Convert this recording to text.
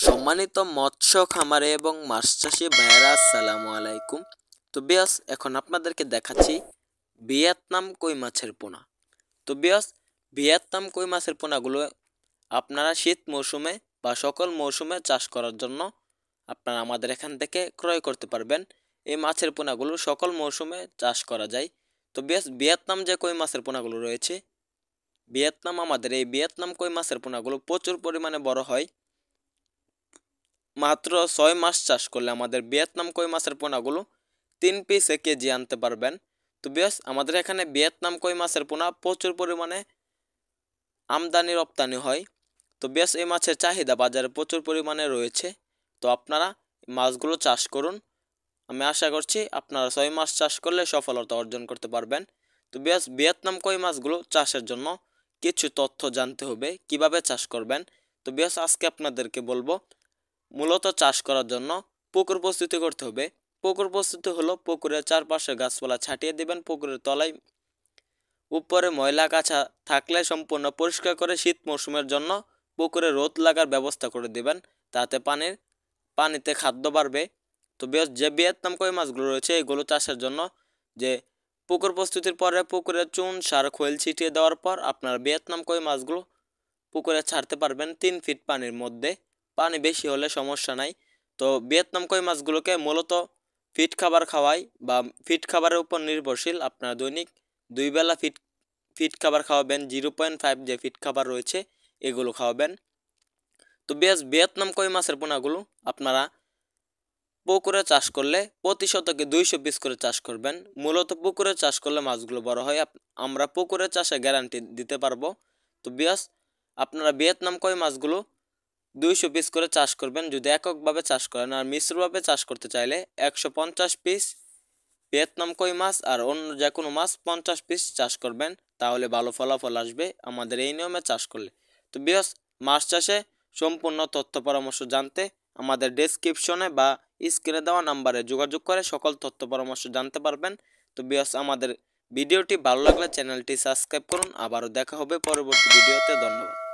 সম্মানিত মৎস্য খামারে এবং মাছ চাষি ভাইয়েরা আসসালামু আলাইকুম। তো বিয়াস এখন আপনাদেরকে দেখাচ্ছি ভিয়েতনাম কই মাছের পোনা। তো বিয়াস ভিয়েতনাম কই মাছের পোনাগুলো আপনারা শীত মৌসুমে বা সকল মৌসুমে চাষ করার জন্য আপনারা আমাদের এখান থেকে ক্রয় করতে পারবেন। এই মাছের পোনাগুলো সকল মৌসুমে চাষ করা যায়। তো বিয়াস ভিয়েতনাম যে কই মাছের পোনাগুলো রয়েছে, আমাদের এই ভিয়েতনাম কই মাছের পোনাগুলো প্রচুর পরিমাণে বড় হয়। মাত্র 6 মাস চাষ করলে আমাদের ভিয়েতনাম কই মাছের পোনাগুলো 3 পিসে কেজি আনতে পারবেন। তো বেশ আমাদের এখানে ভিয়েতনাম কই মাছের পোনা প্রচুর পরিমাণে আমদানি রপ্তানি হয়। তো বেশ এই মাছের চাহিদা বাজারে প্রচুর পরিমাণে রয়েছে। তো আপনারা মাছগুলো চাষ করুন। আমি আশা করছি আপনারা 6 মাস চাষ করলে সফলতা অর্জন করতে পারবেন। তো বেশ ভিয়েতনাম কই মাছগুলো চাষের জন্য কিছু তথ্য জানতে হবে, কিভাবে চাষ করবেন। তো বেশ আজকে আপনাদেরকে বলবো। মূলত চাষ করার জন্য পুকুর প্রস্তুতি করতে হবে। পুকুর প্রস্তুতি হলো পুকুরের চারপাশে গাছপালা ছাটিয়ে দেবেন। পুকুরের তলায় উপরে ময়লা কাছা থাকলে সম্পূর্ণ পরিষ্কার করে শীত মৌসুমের জন্য পুকুরে রোদ লাগার ব্যবস্থা করে দেবেন, তাতে পানিতে খাদ্য বাড়বে। তো যে ভিয়েতনাম কই মাছগুলো রয়েছে এগুলো চাষের জন্য যে পুকুর প্রস্তুতির পরে পুকুরে চুন সার খোল ছিটিয়ে দেওয়ার পর আপনারা ভিয়েতনাম কই মাছগুলো পুকুরে ছাড়তে পারবেন 3 ফিট পানির মধ্যে। পানি বেশি হলে সমস্যা নাই। তো ভিয়েতনাম কই মাছগুলোকে মূলত ফিট খাবার খাওয়াই বা ফিট খাবারের উপর নির্ভরশীল। আপনারা দৈনিক 2 বেলা ফিট খাবার খাওয়াবেন। 0.5 যে ফিট খাবার রয়েছে এগুলো খাওয়াবেন। তো ভিয়েতনাম কই মাছের পোনাগুলো আপনারা পুকুরে চাষ করলে প্রতি শতকে 200 পিস করে চাষ করবেন। মূলত পুকুরে চাষ করলে মাছগুলো বড় হয়। আমরা পুকুরে চাষে গ্যারান্টি দিতে পারবো। তো আপনারা ভিয়েতনাম কই মাছগুলো 200 পিস করে চাষ করবেন যদি এককভাবে চাষ করেন। আর মিশ্রভাবে চাষ করতে চাইলে 150 পিস ভিয়েতনাম কই মাছ আর অন্য যে কোনো মাছ 50 পিস চাষ করবেন, তাহলে ভালো ফলাফল আসবে আমাদের এই নিয়মে চাষ করলে। তো মাছ চাষে সম্পূর্ণ তথ্য পরামর্শ জানতে আমাদের ডেসক্রিপশনে বা স্ক্রিনে দেওয়া নাম্বারে যোগাযোগ করে সকল তথ্য পরামর্শ জানতে পারবেন। তো আমাদের ভিডিওটি ভালো লাগলে চ্যানেলটি সাবস্ক্রাইব করুন। আবারও দেখা হবে পরবর্তী ভিডিওতে। ধন্যবাদ।